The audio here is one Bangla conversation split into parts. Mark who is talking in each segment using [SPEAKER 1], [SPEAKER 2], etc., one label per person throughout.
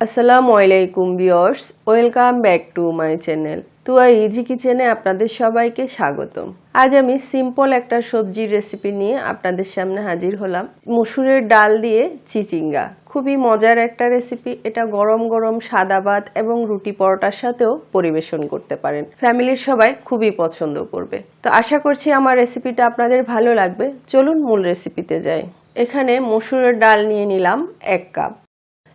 [SPEAKER 1] আসসালামু আলাইকুম viewers, welcome back to my channel Tuya easy কিচেনে আপনাদের সবাইকে স্বাগতম। আজ আমি সিম্পল একটা সবজির রেসিপি নিয়ে আপনাদের সামনে হাজির হলাম। মসুরের ডাল দিয়ে চিচিঙ্গা, খুবই মজার একটা রেসিপি। এটা গরম গরম সাদা ভাত এবং রুটি পরোটার সাথেও পরিবেশন করতে পারেন। ফ্যামিলির সবাই খুবই পছন্দ করবে। তো আশা করছি আমার রেসিপিটা আপনাদের ভালো লাগবে। চলুন মূল রেসিপিতে যাই। এখানে মসুরের ডাল নিয়ে নিলাম 1 কাপ।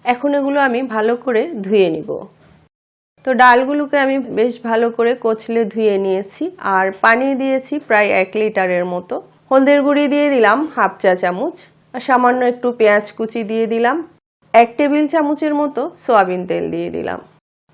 [SPEAKER 1] এখন এগুলো আমি ভালো করে ধুয়ে নিব। তো ডালগুলোকে আমি বেশ ভালো করে কচলে ধুয়ে নিয়েছি আর পানি দিয়েছি প্রায় 1 লিটারের মতো। হলদের গুঁড়ি দিয়ে দিলাম 1/2 চা চামচ, আর সামান্য একটু পেঁয়াজ কুচি দিয়ে দিলাম। 1 টেবিল চামচের মতো সয়াবিন তেল দিয়ে দিলাম।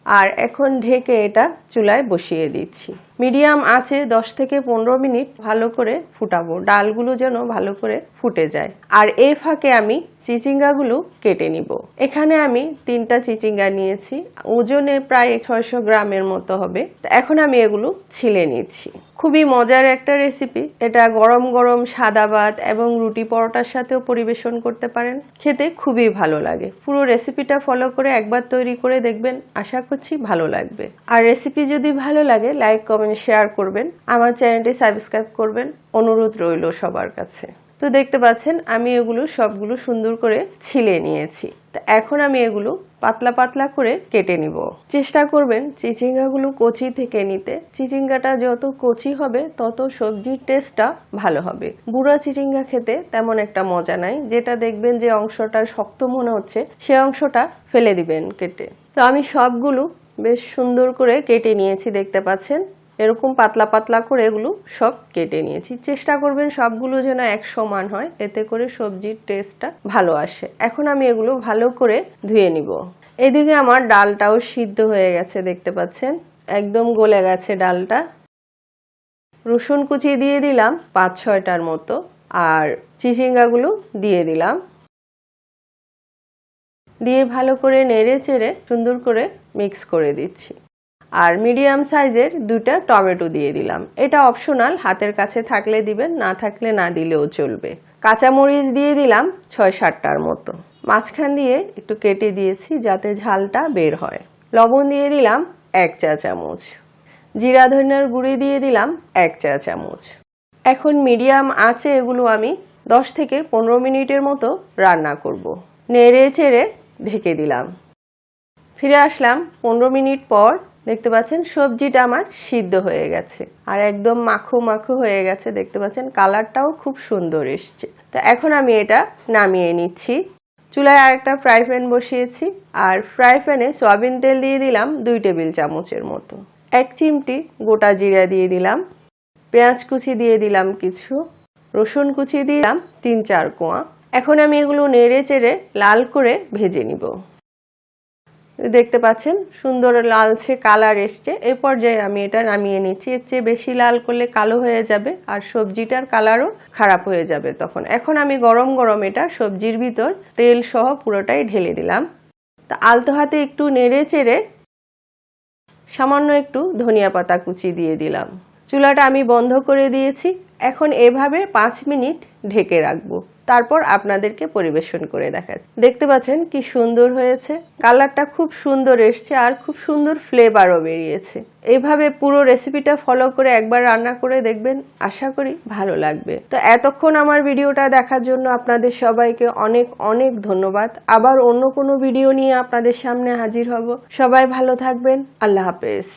[SPEAKER 1] আর এখন ঢেকে এটা চুলায় বসিয়ে দিচ্ছি। মিডিয়াম আঁচে 10 থেকে 15 মিনিট ভালো করে ফুটাবো, ডালগুলো যেন ভালো করে ফুটে যায়। আর এই ফাঁকে আমি চিচিঙ্গাগুলো কেটে নিব। এখানে আমি 3টা চিচিঙ্গা নিয়েছি, ওজনে প্রায় 600 গ্রামের মতো হবে। এখন আমি এগুলো ছিলে নিচ্ছি। খুবই মজার একটা রেসিপি। এটা গরম গরম সাদা ভাত এবং রুটি পরোটার সাথেও পরিবেশন করতে পারেন। খেতে খুবই ভালো লাগে। পুরো রেসিপিটা ফলো করে একবার তৈরি করে দেখবেন, আশা করছি ভালো লাগবে। আর রেসিপি যদি ভালো লাগে লাইক কমেন্ট শেয়ার করবেন, আমার চ্যানেলটি সাবস্ক্রাইব করবেন, অনুরোধ রইল সবার কাছে। তো দেখতে পাচ্ছেন আমি এগুলো সবগুলো সুন্দর করে ছিলে নিয়েছি। তো এখন আমি এগুলো পাতলা পাতলা করে কেটে নিব। চেষ্টা করবেন চিচিঙ্গাগুলো কচি থেকে নিতে। চিচিঙ্গাটা যত কচি হবে তত সবজির টেস্টটা ভালো হবে। বুড়া চিচিঙ্গা খেতে তেমন একটা মজা নাই। যেটা দেখবেন যে অংশটা শক্ত মনে হচ্ছে সে অংশটা ফেলে দিবেন কেটে। তো আমি সবগুলো বেশ সুন্দর করে কেটে নিয়েছি, দেখতে পাচ্ছেন। এরকম পাতলা পাতলা করে এগুলো সব কেটে নিয়েছি। চেষ্টা করবেন সবগুলো যেন এক সমান হয়, এতে করে সবজির টেস্টটা ভালো আসে। এখন আমি এগুলো ভালো করে ধুয়ে নিব। এদিকে আমার ডালটাও সিদ্ধ হয়ে গেছে, দেখতে পাচ্ছেন একদম গলে গেছে ডালটা। রসুন কুচি দিয়ে দিলাম 5-6টার মতো, আর চিচিঙ্গাগুলো দিয়ে দিলাম। দিয়ে ভালো করে নেড়ে চেড়ে সুন্দর করে মিক্স করে দিচ্ছি। আর মিডিয়াম সাইজের 2টা টমেটো দিয়ে দিলাম। এটা অপশনাল, হাতের কাছে থাকলে দিবেন, না থাকলে না দিলেও চলবে। কাঁচামরিচ দিয়ে দিলাম 6-7টার মতো, মাঝখান দিয়ে একটু কেটে দিয়েছি যাতে ঝালটা বের হয়। লবণ দিয়ে দিলাম 1 চা চামচ। জিরা ধনিয়ার গুঁড়ি দিয়ে দিলাম 1 চা চামচ। এখন মিডিয়াম আঁচে এগুলো আমি 10 থেকে 15 মিনিটের মতো রান্না করব। নেড়ে চেড়ে ঢেকে দিলাম। ফিরে আসলাম 15 মিনিট পর। দেখতে পাচ্ছেন সবজিটা আমার সিদ্ধ হয়ে গেছে আর একদম মাখো মাখো হয়ে গেছে, দেখতে পাচ্ছেন কালারটাও খুব সুন্দর এসছে। তো এখন আমি এটা নামিয়ে নিচ্ছি। চুলায় আরেকটা ফ্রাই প্যান বসিয়েছি আর ফ্রাই প্যানে সয়াবিন তেল দিয়ে দিলাম 2 টেবিল চামচের মতো। 1 চিমটি গোটা জিরা দিয়ে দিলাম, পেঁয়াজ কুচি দিয়ে দিলাম কিছু, রসুন কুচি দিলাম 3-4 কোয়া। এখন আমি এগুলো নেড়ে চেড়ে লাল করে ভেজে নিব। দেখতে পাচ্ছেন সুন্দর লালচে কালার এসছে। এই পর্যায়ে আমি এটা নামিয়ে নিচ্ছি। এর চেয়ে বেশি লাল করলে কালো হয়ে যাবে আর সবজিটার কালারও খারাপ হয়ে যাবে তখন। এখন আমি গরম গরম এটা সবজির ভিতর তেল সহ পুরোটাই ঢেলে দিলাম। তা আলতো হাতে একটু নেড়ে চেড়ে সামান্য একটু ধনিয়া পাতা কুচি দিয়ে দিলাম। চুলাটা আমি বন্ধ করে দিয়েছি। এখন এভাবে 5 মিনিট ঢেকে রাখবো, তারপর আপনাদেরকে পরিবেশন করে দেখাচ্ছি। দেখতে পাচ্ছেন কি সুন্দর হয়েছে, কালারটা খুব সুন্দর এসছে আর খুব সুন্দর ফ্লেভারও বেরিয়েছে। এইভাবে পুরো রেসিপিটা ফলো করে একবার রান্না করে দেখবেন, আশা করি ভালো লাগবে। তো এতক্ষণ আমার ভিডিওটা দেখার জন্য আপনাদের সবাইকে অনেক অনেক ধন্যবাদ। আবার অন্য কোনো ভিডিও নিয়ে আপনাদের সামনে হাজির হব। সবাই ভালো থাকবেন। আল্লাহ হাফেজ।